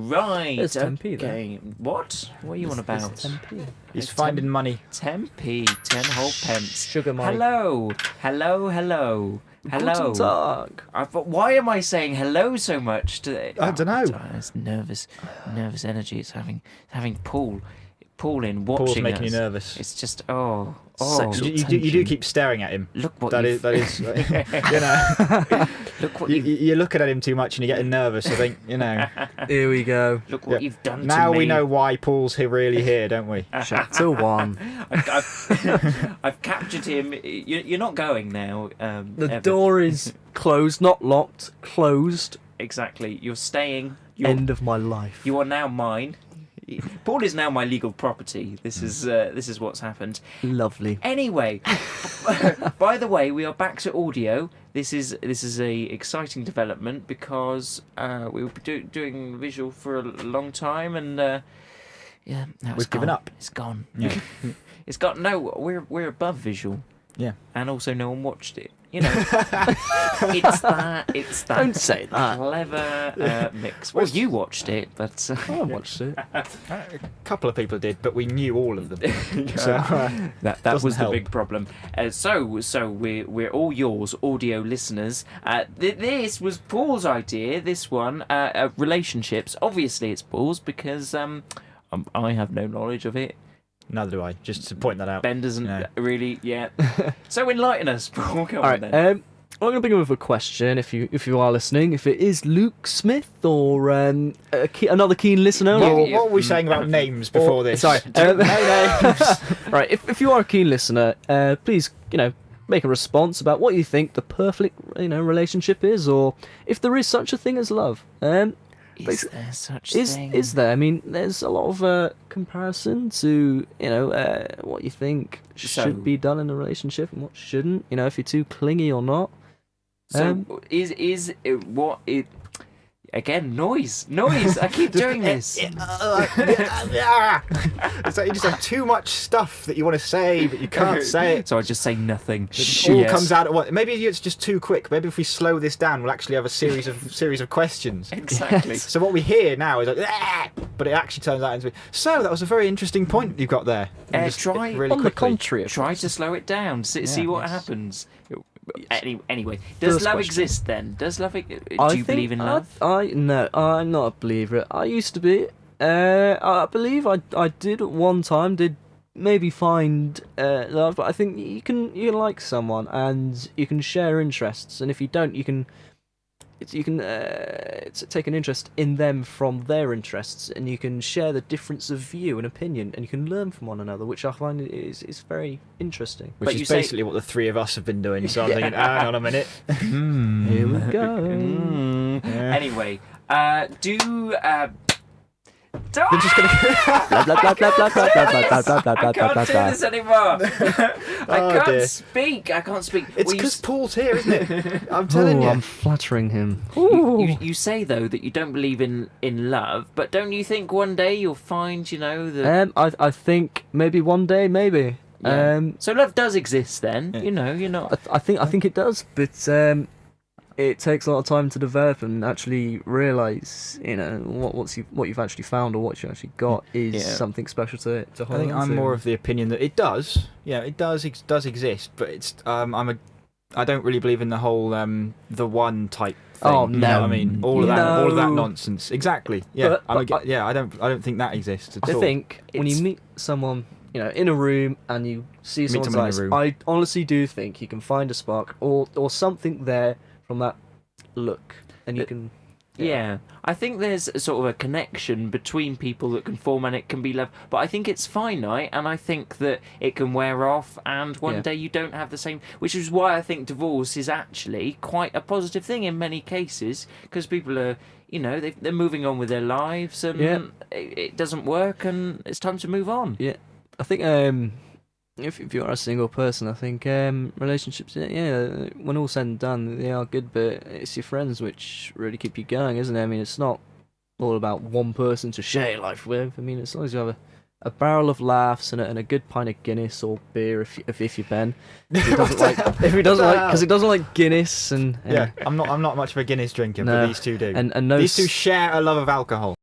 Right, There's 10p okay. What? What are you on about? 10p. He's finding money. 10p, 10 whole pence. Sugar money. Hello, hello, hello, hello. Guten Tag. But why am I saying hello so much today? I don't know. It's nervous energy. It's having Paul in watching Paul's making us. you nervous. It's just oh. Sexual You do keep staring at him. Look what that you've... is you know. Look what you're looking at him too much and you're getting nervous. I think you know. Here we go. Look what you've done now to me. we know why Paul's really here, don't we? Chapter 1. I've captured him. You're not going now. The door is closed, not locked, closed. Exactly. You're staying. End of my life. You are now mine. Paul is now my legal property. This is what's happened. Lovely. Anyway, by the way, we are back to audio. This is a exciting development because we were doing visual for a long time, and yeah, now We've given up. It's gone. Yeah. It's got no. We're above visual. Yeah. And also, no one watched it. You know, it's that. Don't say that. Clever mix. Well, you watched it, but I watched it. A couple of people did, but we knew all of them. So that was the big problem. So we're all yours, audio listeners. This was Paul's idea. This one, relationships. Obviously, it's Paul's because I have no knowledge of it. Neither do I. Just to point that out. Ben doesn't really yet. So enlighten us, Paul. Come on, then. I'm going to begin with a question. If you are listening, if it is Luke Smith or another keen listener, What were we saying about names before this? Sorry, no names. Right. If you are a keen listener, please make a response about what you think the perfect relationship is, or if there is such a thing as love. Is there such thing? Is there? I mean, there's a lot of comparison to what you think should be done in a relationship and what shouldn't. If you're too clingy or not. So is it what it? Again, noise. I keep doing this. It's like you just have too much stuff that you want to say, but you can't say it. So I just say nothing. It all comes out at once. Maybe it's just too quick. Maybe if we slow this down, we'll actually have a series of questions. Exactly. So what we hear now is like, but it actually turns out into. So that was a very interesting point you've got there. Try really on the quickly. contrary. Try to slow it down. See what happens. Anyway, does love exist then? Does love? Do you believe in love? No, I'm not a believer. I used to be. I believe I did at one time. Did maybe find love, but I think you can like someone and you can share interests, and if you don't, you can take an interest in them from their interests, and you can share the difference of view and opinion, and you can learn from one another, which I find is very interesting. Which is basically what the three of us have been doing. So I'm thinking, hang on a minute. Here we go. Anyway, We're just gonna. I can't do this anymore. I can't speak. It's because Paul's here, isn't it? I'm telling you. I'm flattering him. You say though that you don't believe in love, but don't you think one day you'll find that? I think maybe one day, maybe. Yeah. So love does exist then. Yeah. You're not. I think it does, but it takes a lot of time to develop and actually realise, what you've actually found or what you actually got is something special to hold on to. I think I'm more of the opinion that it does. Yeah, it does exist, but it's I don't really believe in the whole the one type thing. Oh no! You know what I mean, all of that nonsense. Exactly. Yeah, I don't think that exists at all. I think when you meet someone, in a room and you see someone's eyes, I honestly do think you can find a spark or something there from that look, and you can. Yeah, I think there's sort of a connection between people that can form, and it can be love. But I think it's finite, and I think that it can wear off, and one day you don't have the same. Which is why I think divorce is actually quite a positive thing in many cases, because people are, they're moving on with their lives, and it doesn't work, and it's time to move on. Yeah, I think if you are a single person, I think relationships, yeah, when all said and done, they are good, but it's your friends which really keep you going, isn't it? I mean, it's not all about one person to share your life with. I mean, as long as you have a barrel of laughs and a good pint of Guinness or beer, if you're Ben, if he doesn't like, because he doesn't like Guinness and yeah, I'm not much of a Guinness drinker, No. but these two do. and no These two share a love of alcohol.